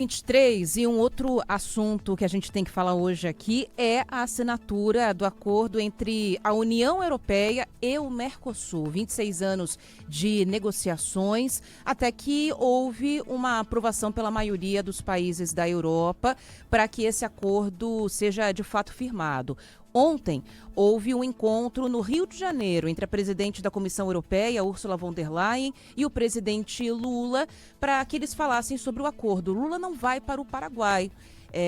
23, e um outro assunto que a gente tem que falar hoje aqui é a assinatura do acordo entre a União Europeia e o Mercosul. 26 anos de negociações, até que houve uma aprovação pela maioria dos países da Europa para que esse acordo seja de fato firmado. Ontem, houve um encontro no Rio de Janeiro entre a presidente da Comissão Europeia, Ursula von der Leyen, e o presidente Lula, para que eles falassem sobre o acordo. Lula não vai para o Paraguai.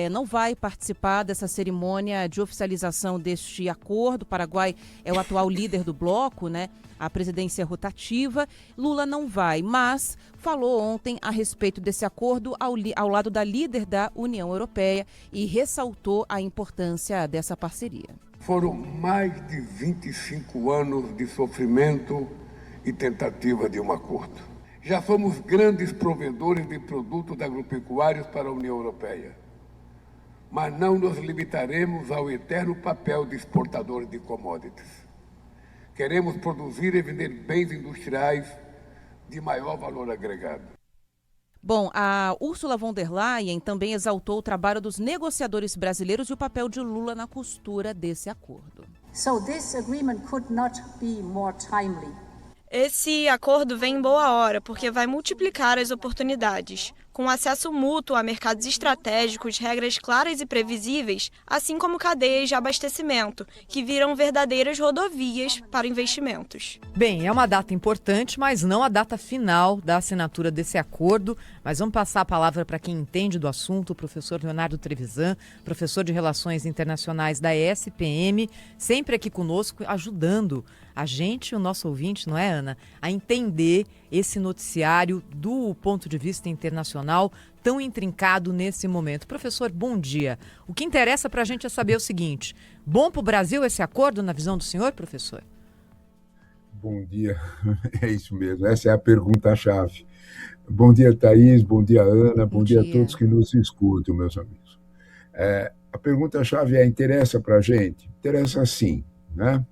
Não vai participar dessa cerimônia de oficialização deste acordo. O Paraguai é o atual líder do bloco, né? A presidência rotativa. Lula não vai, mas falou ontem a respeito desse acordo ao lado da líder da União Europeia e ressaltou a importância dessa parceria. Foram mais de 25 anos de sofrimento e tentativa de um acordo. Já somos grandes provedores de produtos agropecuários para a União Europeia. Mas não nos limitaremos ao eterno papel de exportadores de commodities. Queremos produzir e vender bens industriais de maior valor agregado. Bom, a Ursula von der Leyen também exaltou o trabalho dos negociadores brasileiros e o papel de Lula na costura desse acordo. So this agreement could not be more timely. Esse acordo vem em boa hora, porque vai multiplicar as oportunidades. Com acesso mútuo a mercados estratégicos, regras claras e previsíveis, assim como cadeias de abastecimento, que viram verdadeiras rodovias para investimentos. Bem, é uma data importante, mas não a data final da assinatura desse acordo. Mas vamos passar a palavra para quem entende do assunto, o professor Leonardo Trevisan, professor de Relações Internacionais da ESPM, sempre aqui conosco, ajudando a gente e o nosso ouvinte, não é, Ana, a entender esse noticiário do ponto de vista internacional tão intrincado nesse momento. Professor, bom dia. O que interessa para a gente é saber o seguinte: bom para o Brasil esse acordo, na visão do senhor, professor? Bom dia, é isso mesmo, essa é a pergunta-chave. Bom dia, Thaís, bom dia, Ana, bom dia a todos que nos escutam, meus amigos. A pergunta-chave é: interessa para a gente? Interessa sim, né?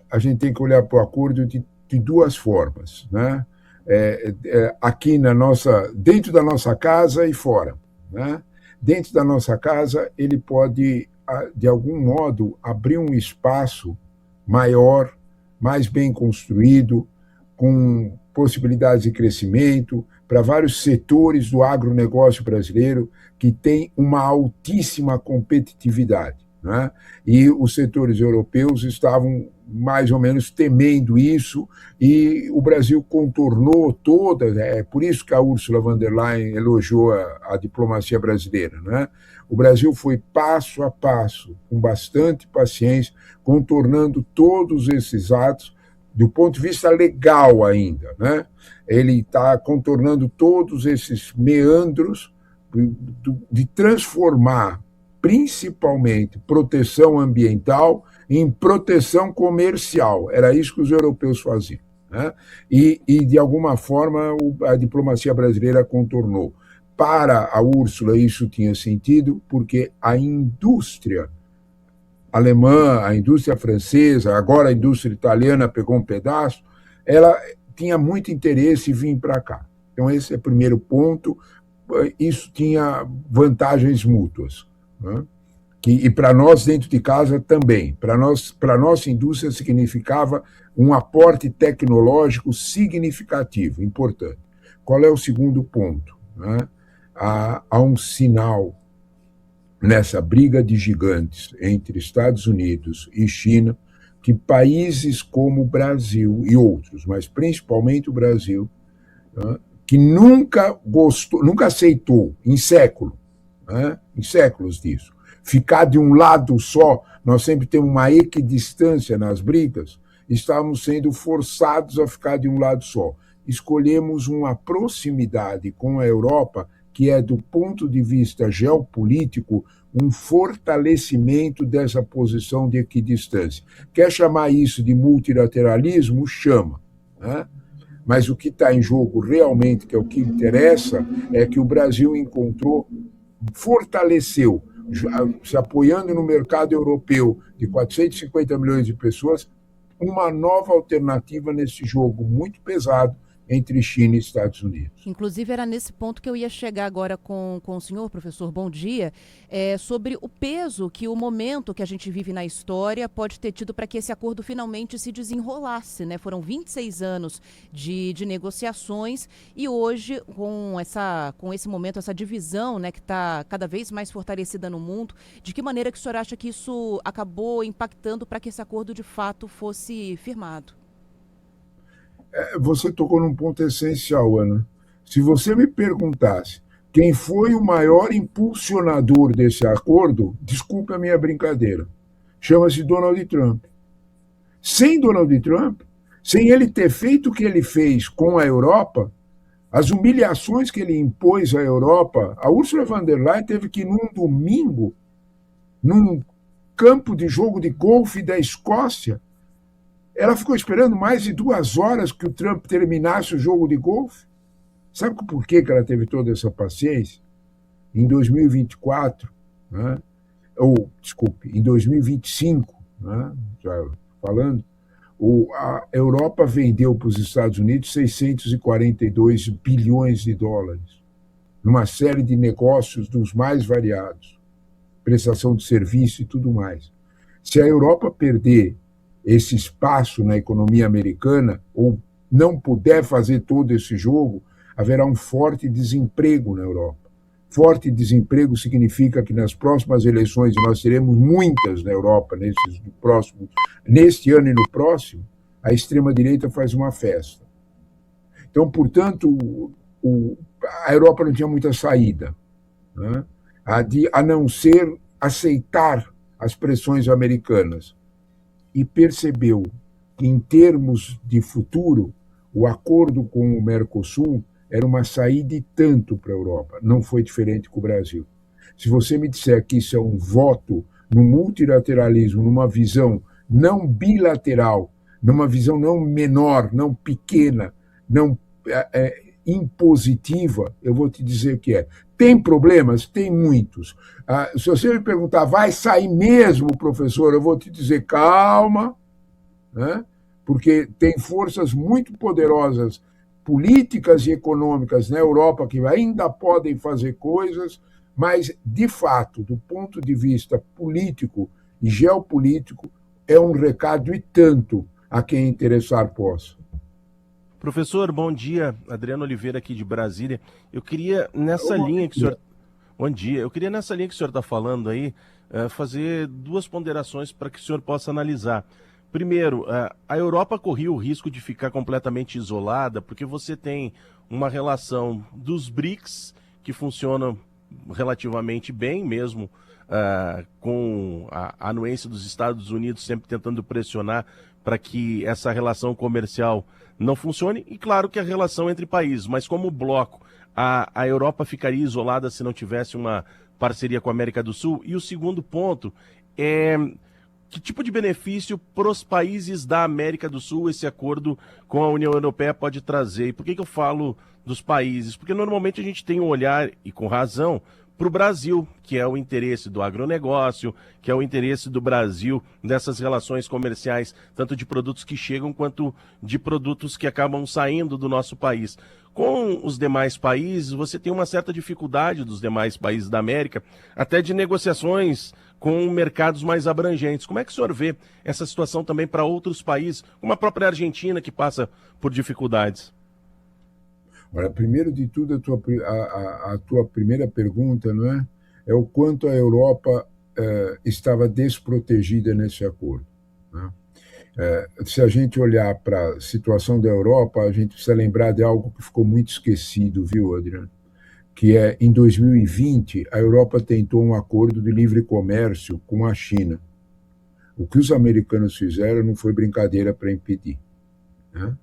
A gente tem que olhar para o acordo de duas formas, né? Aqui dentro da nossa casa e fora, né? Dentro da nossa casa, ele pode, de algum modo, abrir um espaço maior, mais bem construído, com possibilidades de crescimento para vários setores do agronegócio brasileiro que tem uma altíssima competitividade, né? E os setores europeus estavam mais ou menos temendo isso, e o Brasil contornou toda, é por isso que a Ursula von der Leyen elogiou a diplomacia brasileira, né? O Brasil foi passo a passo, com bastante paciência, contornando todos esses atos, do ponto de vista legal ainda, né? Ele está contornando todos esses meandros de transformar principalmente proteção ambiental em proteção comercial. Era isso que os europeus faziam, né? E, de alguma forma, a diplomacia brasileira contornou. Para a Úrsula, isso tinha sentido, porque a indústria alemã, a indústria francesa, agora a indústria italiana pegou um pedaço, ela tinha muito interesse em vir para cá. Então, esse é o primeiro ponto. Isso tinha vantagens mútuas, né? E para nós, dentro de casa, também. Para a nossa indústria, significava um aporte tecnológico significativo, importante. Qual é o segundo ponto, né? Há um sinal nessa briga de gigantes entre Estados Unidos e China, que países como o Brasil e outros, mas principalmente o Brasil, né, que nunca aceitou, em séculos disso, ficar de um lado só, nós sempre temos uma equidistância nas brigas, estávamos sendo forçados a ficar de um lado só. Escolhemos uma proximidade com a Europa, que é, do ponto de vista geopolítico, um fortalecimento dessa posição de equidistância. Quer chamar isso de multilateralismo? Chama, né? Mas o que está em jogo realmente, que é o que interessa, é que o Brasil fortaleceu, se apoiando no mercado europeu de 450 milhões de pessoas, uma nova alternativa nesse jogo muito pesado entre China e Estados Unidos. Inclusive, era nesse ponto que eu ia chegar agora com o senhor, professor. Bom dia. Sobre o peso que o momento que a gente vive na história pode ter tido para que esse acordo finalmente se desenrolasse, né? Foram 26 anos de negociações e hoje, com esse momento, essa divisão, né, que está cada vez mais fortalecida no mundo, de que maneira que o senhor acha que isso acabou impactando para que esse acordo de fato fosse firmado? Você tocou num ponto essencial, Ana. Se você me perguntasse quem foi o maior impulsionador desse acordo, desculpe a minha brincadeira, chama-se Donald Trump. Sem Donald Trump, sem ele ter feito o que ele fez com a Europa, as humilhações que ele impôs à Europa, a Ursula von der Leyen teve que ir num domingo, num campo de jogo de golfe da Escócia, ela ficou esperando mais de 2 horas que o Trump terminasse o jogo de golfe. Sabe por que ela teve toda essa paciência? Em 2024, né? Em 2025, né? Já falando, a Europa vendeu para os Estados Unidos 642 bilhões de dólares, numa série de negócios dos mais variados, prestação de serviço e tudo mais. Se a Europa perder esse espaço na economia americana, ou não puder fazer todo esse jogo, haverá um forte desemprego na Europa. Forte desemprego significa que nas próximas eleições, e nós teremos muitas na Europa neste ano e no próximo, a extrema-direita faz uma festa. Então, portanto, a Europa não tinha muita saída, né? A não ser aceitar as pressões americanas. E percebeu que, em termos de futuro, o acordo com o Mercosul era uma saída e tanto para a Europa. Não foi diferente com o Brasil. Se você me disser que isso é um voto no multilateralismo, numa visão não bilateral, numa visão não menor, não pequena, não impositiva, eu vou te dizer que é. Tem problemas? Tem muitos. Se você me perguntar, vai sair mesmo, professor? Eu vou te dizer, calma, né? Porque tem forças muito poderosas, políticas e econômicas na Europa que ainda podem fazer coisas, mas, de fato, do ponto de vista político e geopolítico, é um recado e tanto a quem interessar possa. Professor, bom dia. Adriano Oliveira aqui de Brasília. Eu queria, nessa linha que o senhor... Bom dia. Eu queria, nessa linha que o senhor está falando aí, fazer 2 ponderações para que o senhor possa analisar. Primeiro, a Europa corria o risco de ficar completamente isolada, porque você tem uma relação dos BRICS, que funciona relativamente bem, mesmo com a anuência dos Estados Unidos sempre tentando pressionar para que essa relação comercial não funcione, e claro que a relação entre países, mas como bloco, a Europa ficaria isolada se não tivesse uma parceria com a América do Sul. E o segundo ponto é que tipo de benefício para os países da América do Sul esse acordo com a União Europeia pode trazer. E por que eu falo dos países? Porque normalmente a gente tem um olhar, e com razão, para o Brasil, que é o interesse do agronegócio, que é o interesse do Brasil nessas relações comerciais, tanto de produtos que chegam quanto de produtos que acabam saindo do nosso país. Com os demais países, você tem uma certa dificuldade dos demais países da América, até de negociações com mercados mais abrangentes. Como é que o senhor vê essa situação também para outros países, como a própria Argentina, que passa por dificuldades? Olha, primeiro de tudo, a tua primeira pergunta, não é? É o quanto a Europa estava desprotegida nesse acordo, né? Se a gente olhar para a situação da Europa, a gente precisa lembrar de algo que ficou muito esquecido, viu, Adriano? Que é, em 2020, a Europa tentou um acordo de livre comércio com a China. O que os americanos fizeram não foi brincadeira para impedir, né?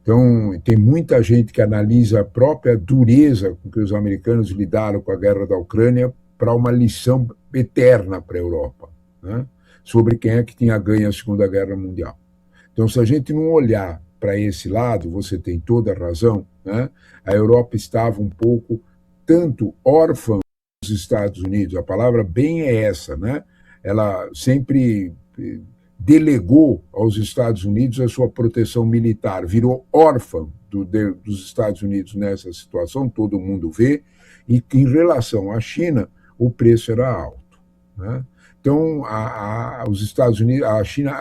Então, tem muita gente que analisa a própria dureza com que os americanos lidaram com a guerra da Ucrânia para uma lição eterna para a Europa, né? Sobre quem é que tinha ganho a Segunda Guerra Mundial. Então, se a gente não olhar para esse lado, você tem toda a razão, né? A Europa estava um pouco tanto órfã dos Estados Unidos, a palavra bem é essa, né? Ela sempre delegou aos Estados Unidos a sua proteção militar, virou órfã dos Estados Unidos nessa situação, todo mundo vê, e que em relação à China, o preço era alto, né? Então, os Estados Unidos, a China,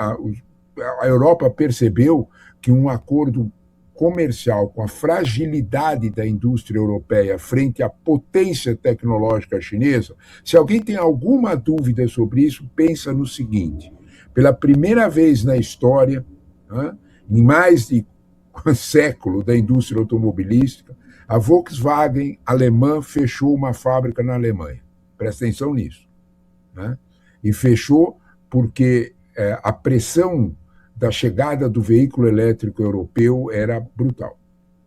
a Europa percebeu que um acordo comercial com a fragilidade da indústria europeia frente à potência tecnológica chinesa, se alguém tem alguma dúvida sobre isso, pensa no seguinte: pela primeira vez na história, né, em mais de um século da indústria automobilística, a Volkswagen alemã fechou uma fábrica na Alemanha. Presta atenção nisso, né? E fechou porque a pressão da chegada do veículo elétrico europeu era brutal,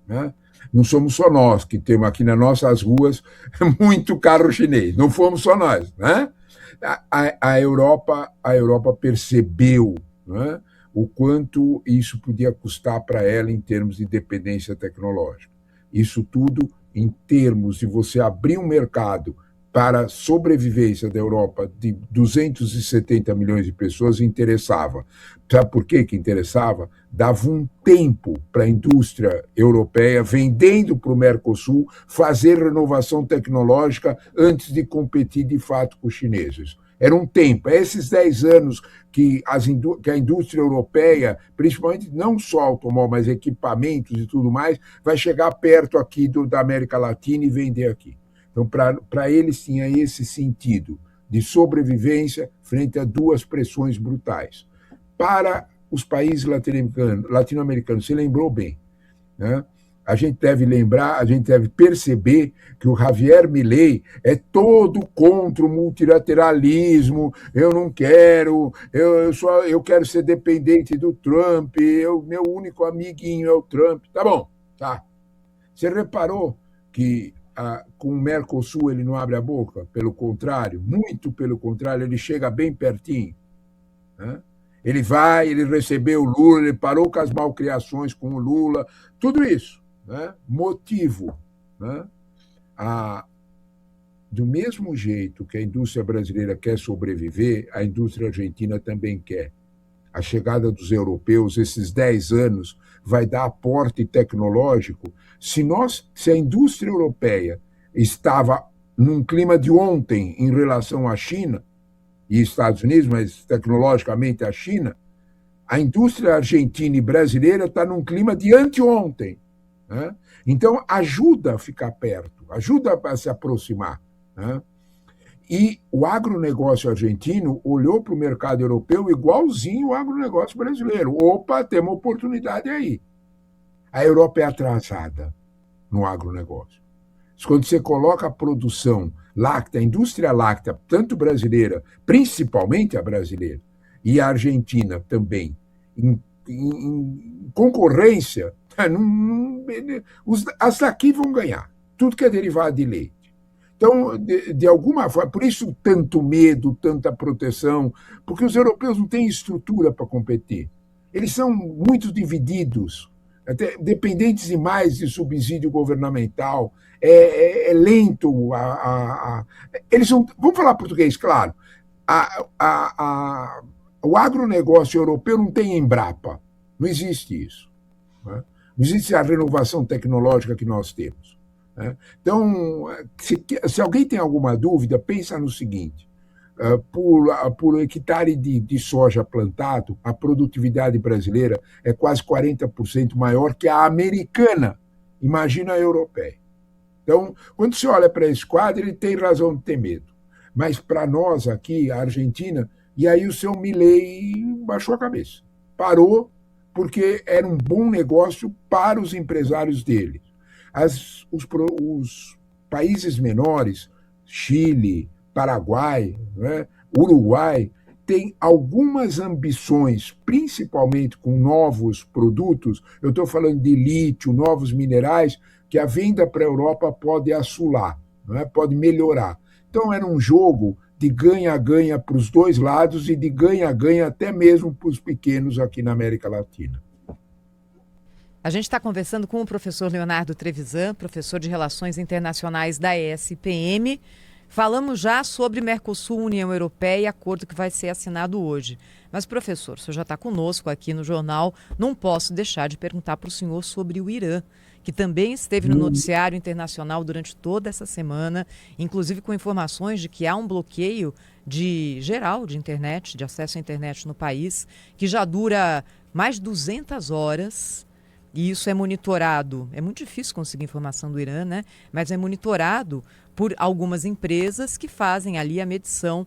né? Não somos só nós que temos aqui nas nossas ruas muito carro chinês, não fomos só nós, né? A Europa percebeu, né, o quanto isso podia custar para ela em termos de dependência tecnológica. Isso tudo em termos de você abrir um mercado para a sobrevivência da Europa de 270 milhões de pessoas interessava. Sabe por que interessava? Dava um tempo para a indústria europeia, vendendo para o Mercosul, fazer renovação tecnológica antes de competir de fato com os chineses. Era um tempo. É esses 10 anos que a indústria europeia, principalmente não só automóvel, mas equipamentos e tudo mais, vai chegar perto aqui da América Latina e vender aqui. Então, para eles tinha esse sentido de sobrevivência frente a duas pressões brutais. Para os países latino-americanos, você lembrou bem, né? A gente deve perceber que o Javier Milei é todo contra o multilateralismo. Eu não quero, eu quero ser dependente do Trump, meu único amiguinho é o Trump. Tá bom, tá. Você reparou que com o Mercosul ele não abre a boca? Pelo contrário, muito pelo contrário, ele chega bem pertinho, né? Ele recebeu o Lula, ele parou com as malcriações com o Lula, tudo isso, né? Motivo, né? Do mesmo jeito que a indústria brasileira quer sobreviver, a indústria argentina também quer. A chegada dos europeus, esses 10 anos, vai dar aporte tecnológico. Se a indústria europeia estava num clima de ontem em relação à China e Estados Unidos, mas tecnologicamente a China, a indústria argentina e brasileira está num clima de anteontem, né? Então, ajuda a ficar perto, ajuda a se aproximar, né? E o agronegócio argentino olhou para o mercado europeu igualzinho o agronegócio brasileiro. Opa, tem uma oportunidade aí. A Europa é atrasada no agronegócio. Quando você coloca a produção láctea, a indústria láctea, tanto brasileira, principalmente a brasileira, e a Argentina também, em concorrência, as daqui vão ganhar. Tudo que é derivado de leite. Então, de alguma forma, por isso tanto medo, tanta proteção, porque os europeus não têm estrutura para competir. Eles são muito divididos, até dependentes demais de subsídio governamental, é lento. Eles são, vamos falar português, claro. O agronegócio europeu não tem Embrapa, não existe isso, né? Não existe a renovação tecnológica que nós temos. Então, se alguém tem alguma dúvida, pensa no seguinte: por hectare de soja plantado, a produtividade brasileira é quase 40% maior que a americana. Imagina a europeia. Então, quando você olha para esse quadro, ele tem razão de ter medo. Mas para nós aqui, a Argentina, e aí o seu Milei baixou a cabeça. Parou, porque era um bom negócio para os empresários dele. Os países menores, Chile, Paraguai, né, Uruguai, têm algumas ambições, principalmente com novos produtos. Eu estou falando de lítio, novos minerais, que a venda para a Europa pode assolar, né, pode melhorar. Então, era um jogo de ganha-ganha para os dois lados e de ganha-ganha até mesmo para os pequenos aqui na América Latina. A gente está conversando com o professor Leonardo Trevisan, professor de Relações Internacionais da ESPM, Falamos já sobre Mercosul-União Europeia, acordo que vai ser assinado hoje. Mas, professor, o senhor já está conosco aqui no jornal, não posso deixar de perguntar para o senhor sobre o Irã, que também esteve no noticiário internacional durante toda essa semana, inclusive com informações de que há um bloqueio geral de internet, de acesso à internet no país, que já dura mais de 200 horas. E isso é monitorado, é muito difícil conseguir informação do Irã, né? Mas é monitorado por algumas empresas que fazem ali a medição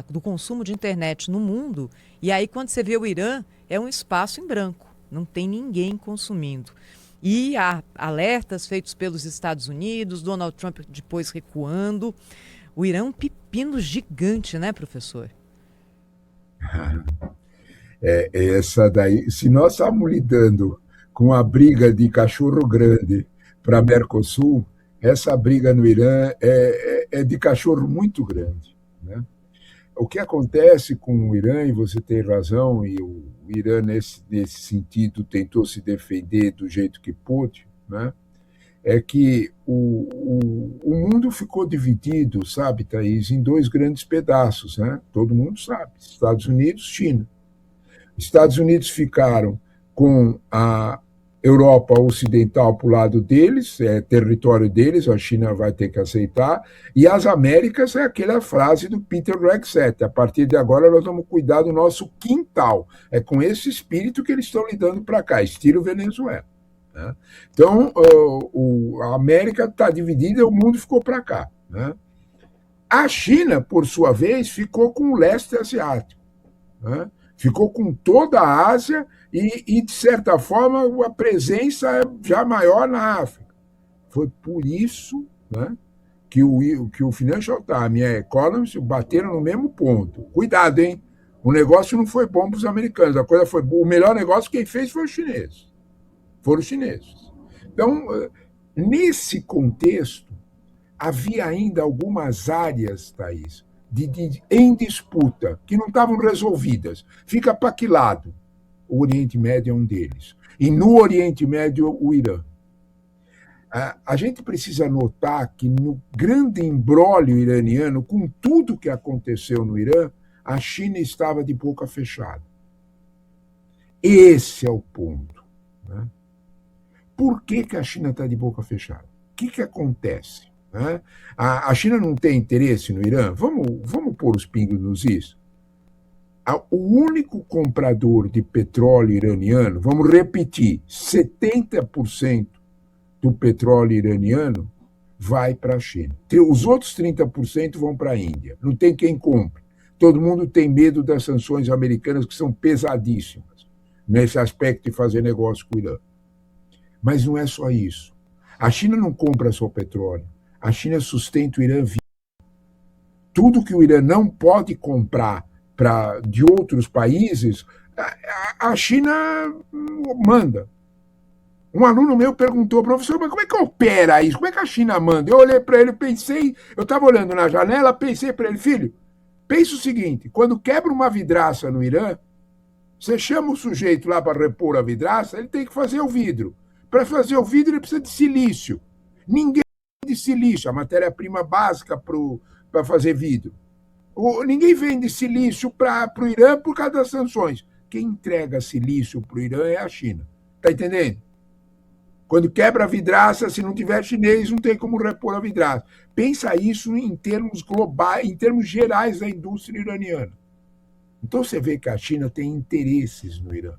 do consumo de internet no mundo. E aí, quando você vê o Irã, é um espaço em branco, não tem ninguém consumindo. E há alertas feitos pelos Estados Unidos, Donald Trump depois recuando. O Irã é um pepino gigante, né, professor? Essa daí, se nós estamos lidando com a briga de cachorro grande para Mercosul, essa briga no Irã é de cachorro muito grande, né? O que acontece com o Irã, e você tem razão, e o Irã, nesse sentido, tentou se defender do jeito que pôde, né? É que o mundo ficou dividido, sabe, Thaís, em dois grandes pedaços, né? Todo mundo sabe, Estados Unidos, China. Estados Unidos ficaram com a Europa Ocidental para o lado deles, é território deles, a China vai ter que aceitar, e as Américas é aquela frase do Peter Rexet, a partir de agora nós vamos cuidar do nosso quintal. É com esse espírito que eles estão lidando para cá, estilo Venezuela, né? Então, a América está dividida e o mundo ficou para cá, né? A China, por sua vez, ficou com o leste asiático, né? Ficou com toda a Ásia e, de certa forma, a presença é já maior na África. Foi por isso, né, que o Financial Times e a Economist bateram no mesmo ponto. Cuidado, hein? O negócio não foi bom para os americanos. A coisa foi boa. O melhor negócio quem fez foi os chineses. Foram os chineses. Então, nesse contexto, havia ainda algumas áreas, Thaís, em disputa, que não estavam resolvidas. Fica para que lado? O Oriente Médio é um deles. E no Oriente Médio, o Irã. A gente precisa notar que no grande imbróglio iraniano, com tudo que aconteceu no Irã, a China estava de boca fechada. Esse é o ponto, né? Por que a China está de boca fechada? O que acontece? Né? A China não tem interesse no Irã? Vamos pôr os pingos nos is. O único comprador de petróleo iraniano, vamos repetir, 70% do petróleo iraniano vai para a China. Os outros 30% vão para a Índia. Não tem quem compre. Todo mundo tem medo das sanções americanas, que são pesadíssimas nesse aspecto de fazer negócio com o Irã. Mas não é só isso. A China não compra só petróleo. A China sustenta o Irã vivo. Tudo que o Irã não pode comprar de outros países, a China manda. Um aluno meu perguntou, professor, mas como é que opera isso? Como é que a China manda? Eu olhei para ele, pensei, eu estava olhando na janela, pensei para ele, filho, pensa o seguinte, quando quebra uma vidraça no Irã, você chama o sujeito lá para repor a vidraça, ele tem que fazer o vidro. Para fazer o vidro, ele precisa de silício. Ninguém de silício, a matéria-prima básica para fazer vidro. Ninguém vende silício para o Irã por causa das sanções. Quem entrega silício para o Irã é a China. Está entendendo? Quando quebra a vidraça, se não tiver chinês, não tem como repor a vidraça. Pensa isso em termos globais, em termos gerais da indústria iraniana. Então você vê que a China tem interesses no Irã,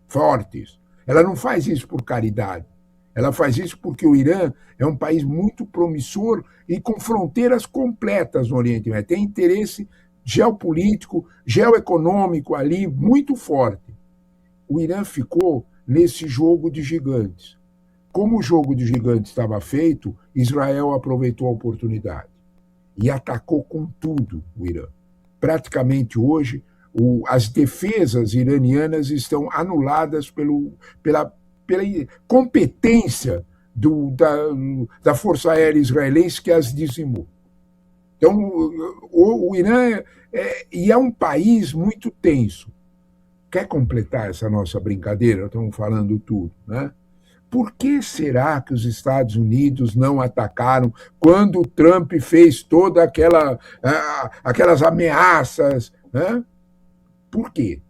fortes. Ela não faz isso por caridade. Ela faz isso porque o Irã é um país muito promissor e com fronteiras completas no Oriente Médio. Tem interesse geopolítico, geoeconômico ali muito forte. O Irã ficou nesse jogo de gigantes. Como o jogo de gigantes estava feito, Israel aproveitou a oportunidade e atacou com tudo o Irã. Praticamente hoje, as defesas iranianas estão anuladas pela competência da Força Aérea Israelense que as dizimou. Então, o Irã é um país muito tenso. Quer completar essa nossa brincadeira? Estamos falando tudo, né? Por que será que os Estados Unidos não atacaram quando o Trump fez toda aquelas ameaças? Né? Por quê?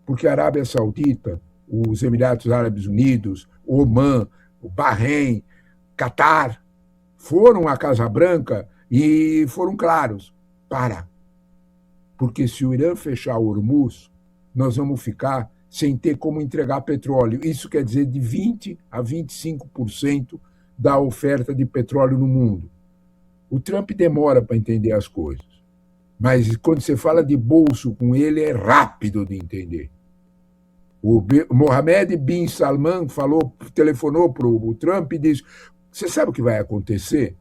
Porque a Arábia Saudita, os Emirados Árabes Unidos, Omã, o Bahrein, Catar, foram à Casa Branca e foram claros. Porque se o Irã fechar o Hormuz, nós vamos ficar sem ter como entregar petróleo. Isso quer dizer de 20% a 25% da oferta de petróleo no mundo. O Trump demora para entender as coisas, mas quando você fala de bolso com ele, é rápido de entender. O Mohammed bin Salman telefonou para o Trump e disse: você sabe o que vai acontecer?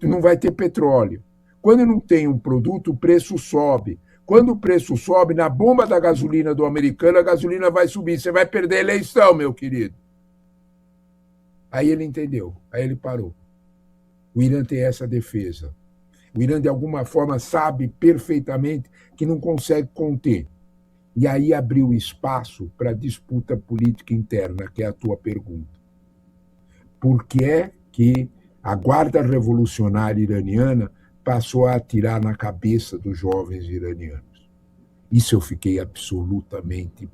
Não vai ter petróleo. Quando não tem um produto, o preço sobe. Quando o preço sobe, na bomba da gasolina do americano, a gasolina vai subir. Você vai perder a eleição, meu querido. Aí ele entendeu, aí ele parou. O Irã tem essa defesa. O Irã, de alguma forma, sabe perfeitamente que não consegue conter. E aí abriu espaço para a disputa política interna, que é a tua pergunta. Por que é que a Guarda Revolucionária Iraniana passou a atirar na cabeça dos jovens iranianos? Isso eu fiquei absolutamente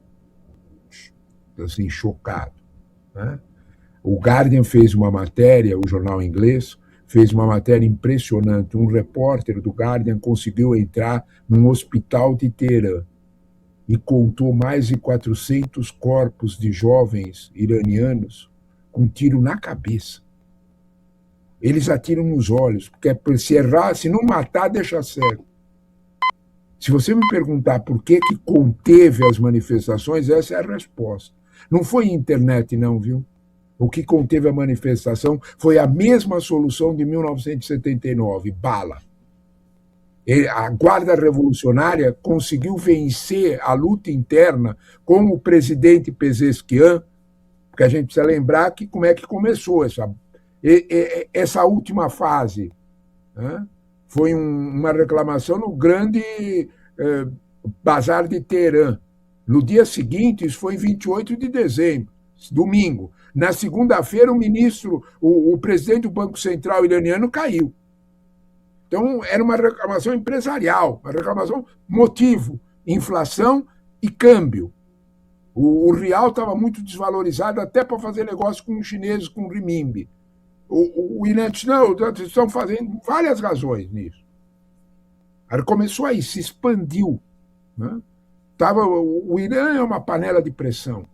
assim, chocado. Né? O Guardian fez uma matéria, o jornal inglês, fez uma matéria impressionante. Um repórter do Guardian conseguiu entrar num hospital de Teherã e contou mais de 400 corpos de jovens iranianos com tiro na cabeça. Eles atiram nos olhos, porque se errar, se não matar, deixa cego. Se você me perguntar por que conteve as manifestações, essa é a resposta. Não foi internet, não, viu? O que conteve a manifestação foi a mesma solução de 1979, bala. A Guarda Revolucionária conseguiu vencer a luta interna com o presidente Pezeshkian, porque a gente precisa lembrar que como é que começou essa última fase. Né? Foi uma reclamação no grande Bazar de Teherã. No dia seguinte, isso foi em 28 de dezembro, domingo. Na segunda-feira, o presidente do Banco Central iraniano caiu. Então, era uma reclamação empresarial, uma reclamação motivo, inflação e câmbio. O real estava muito desvalorizado até para fazer negócio com os chineses, com o renminbi. O Irã disse, não, estão fazendo várias razões nisso. Aí começou aí, se expandiu. Né? O Irã é uma panela de pressão.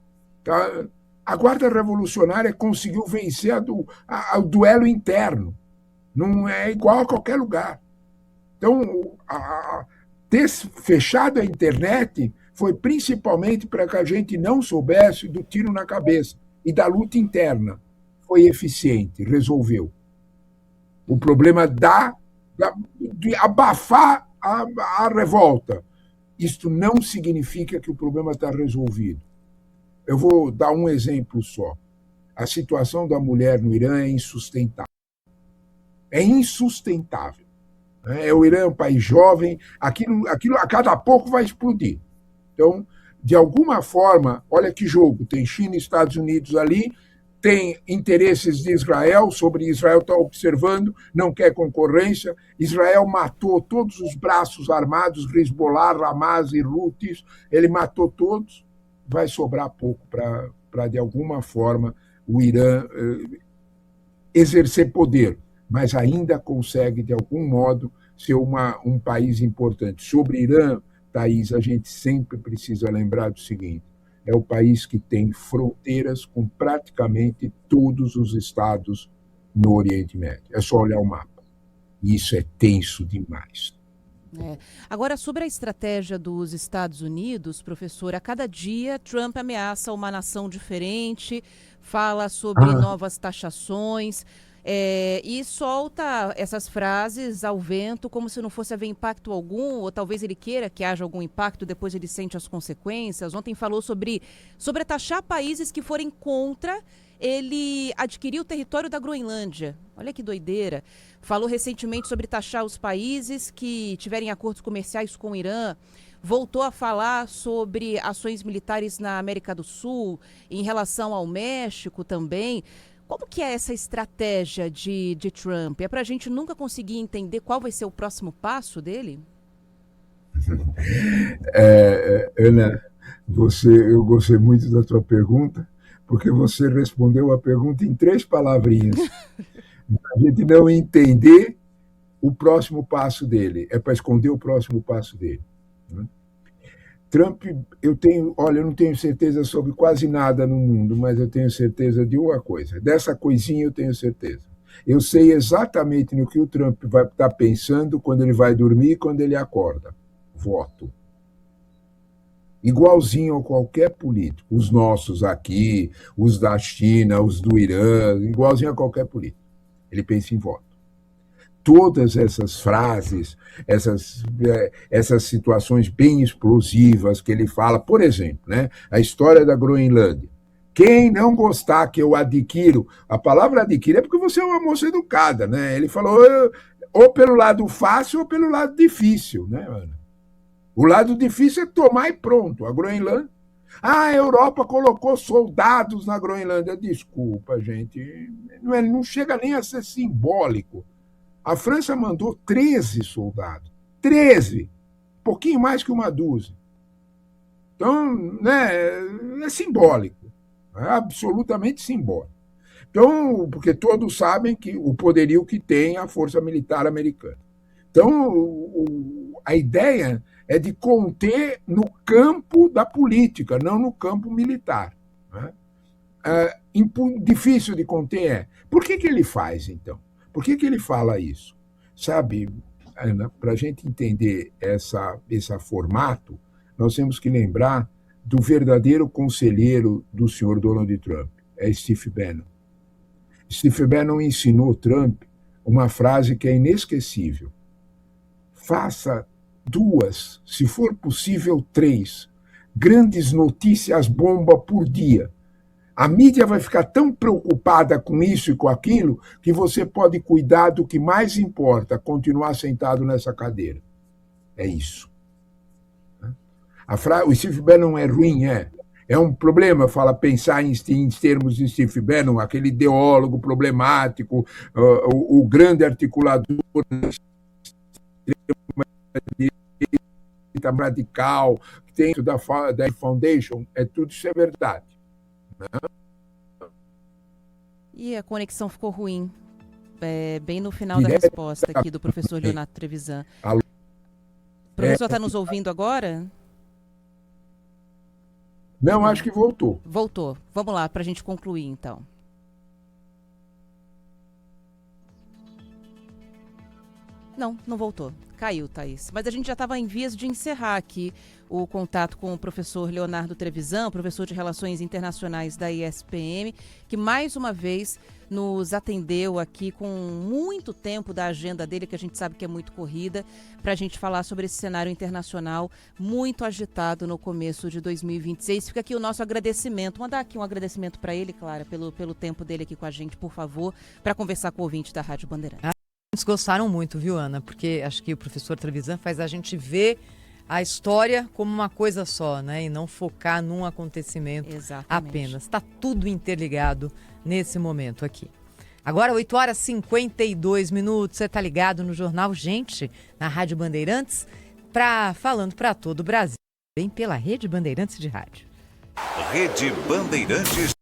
A Guarda Revolucionária conseguiu vencer o duelo interno. Não é igual a qualquer lugar. Então, ter fechado a internet foi principalmente para que a gente não soubesse do tiro na cabeça e da luta interna. Foi eficiente, resolveu. O problema de abafar a revolta. Isto não significa que o problema está resolvido. Eu vou dar um exemplo só. A situação da mulher no Irã é insustentável. É insustentável. O Irã é um país jovem, aquilo a cada pouco vai explodir. Então, de alguma forma, olha que jogo, tem China e Estados Unidos ali, tem interesses de Israel, sobre Israel está observando, não quer concorrência. Israel matou todos os braços armados, Hezbollah, Hamas e Houthis, ele matou todos, vai sobrar pouco para de alguma forma, o Irã exercer poder, mas ainda consegue, de algum modo, ser um país importante. Sobre Irã, Thaís, a gente sempre precisa lembrar do seguinte, é o país que tem fronteiras com praticamente todos os estados no Oriente Médio. É só olhar o mapa. E isso é tenso demais. Agora, sobre a estratégia dos Estados Unidos, professor, a cada dia Trump ameaça uma nação diferente, fala sobre novas taxações. E solta essas frases ao vento como se não fosse haver impacto algum, ou talvez ele queira que haja algum impacto, depois ele sente as consequências. Ontem falou sobre taxar países que forem contra ele adquirir o território da Groenlândia. Olha que doideira. Falou recentemente sobre taxar os países que tiverem acordos comerciais com o Irã. Voltou a falar sobre ações militares na América do Sul, em relação ao México também. Como que é essa estratégia de Trump? É para a gente nunca conseguir entender qual vai ser o próximo passo dele? Ana, eu gostei muito da tua pergunta, porque você respondeu a pergunta em 3 palavrinhas. A gente não entender o próximo passo dele, é para esconder o próximo passo dele. Trump, eu não tenho certeza sobre quase nada no mundo, mas eu tenho certeza de uma coisa. Dessa coisinha eu tenho certeza. Eu sei exatamente no que o Trump vai estar pensando quando ele vai dormir e quando ele acorda. Voto. Igualzinho a qualquer político. Os nossos aqui, os da China, os do Irã, igualzinho a qualquer político. Ele pensa em voto. Todas essas frases, essas situações bem explosivas que ele fala, por exemplo, né, a história da Groenlândia. Quem não gostar que eu adquiro, a palavra adquire é porque você é uma moça educada, né? Ele falou ou pelo lado fácil ou pelo lado difícil, né, Ana? O lado difícil é tomar e pronto. A Groenlândia. A Europa colocou soldados na Groenlândia. Desculpa, gente, não chega nem a ser simbólico. A França mandou 13 soldados. 13! Pouquinho mais que uma dúzia. Então, né, é simbólico. É absolutamente simbólico. Então, porque todos sabem que o poderio que tem a Força Militar Americana. Então, a ideia é de conter no campo da política, não no campo militar. Né? Difícil de conter é. Por que ele faz, então? Por que ele fala isso? Sabe, Ana, para a gente entender esse formato, nós temos que lembrar do verdadeiro conselheiro do senhor Donald Trump, é Steve Bannon. Steve Bannon ensinou Trump uma frase que é inesquecível. Faça 2, se for possível 3, grandes notícias bomba por dia. A mídia vai ficar tão preocupada com isso e com aquilo que você pode cuidar do que mais importa, continuar sentado nessa cadeira. É isso. O Steve Bannon é ruim, é um problema, pensar em termos de Steve Bannon, aquele ideólogo problemático, o grande articulador radical, que tem da Foundation, tudo isso é verdade. E a conexão ficou ruim, bem no final da resposta aqui do professor Leonardo Trevisan. O professor está nos ouvindo agora? Não, acho que voltou. Voltou. Vamos lá, para a gente concluir, então. Não voltou. Caiu, Thaís. Mas a gente já estava em vias de encerrar aqui o contato com o professor Leonardo Trevisan, professor de Relações Internacionais da ISPM, que mais uma vez nos atendeu aqui com muito tempo da agenda dele, que a gente sabe que é muito corrida, para a gente falar sobre esse cenário internacional muito agitado no começo de 2026. Fica aqui o nosso agradecimento. Mandar aqui um agradecimento para ele, Clara, pelo tempo dele aqui com a gente, por favor, para conversar com o ouvinte da Rádio Bandeirantes. Eles gostaram muito, viu, Ana? Porque acho que o professor Trevisan faz a gente ver a história como uma coisa só, né? E não focar num acontecimento apenas. Está tudo interligado nesse momento aqui. Agora, 8h52, você está ligado no Jornal Gente, na Rádio Bandeirantes, falando para todo o Brasil, bem pela Rede Bandeirantes de Rádio. Rede Bandeirantes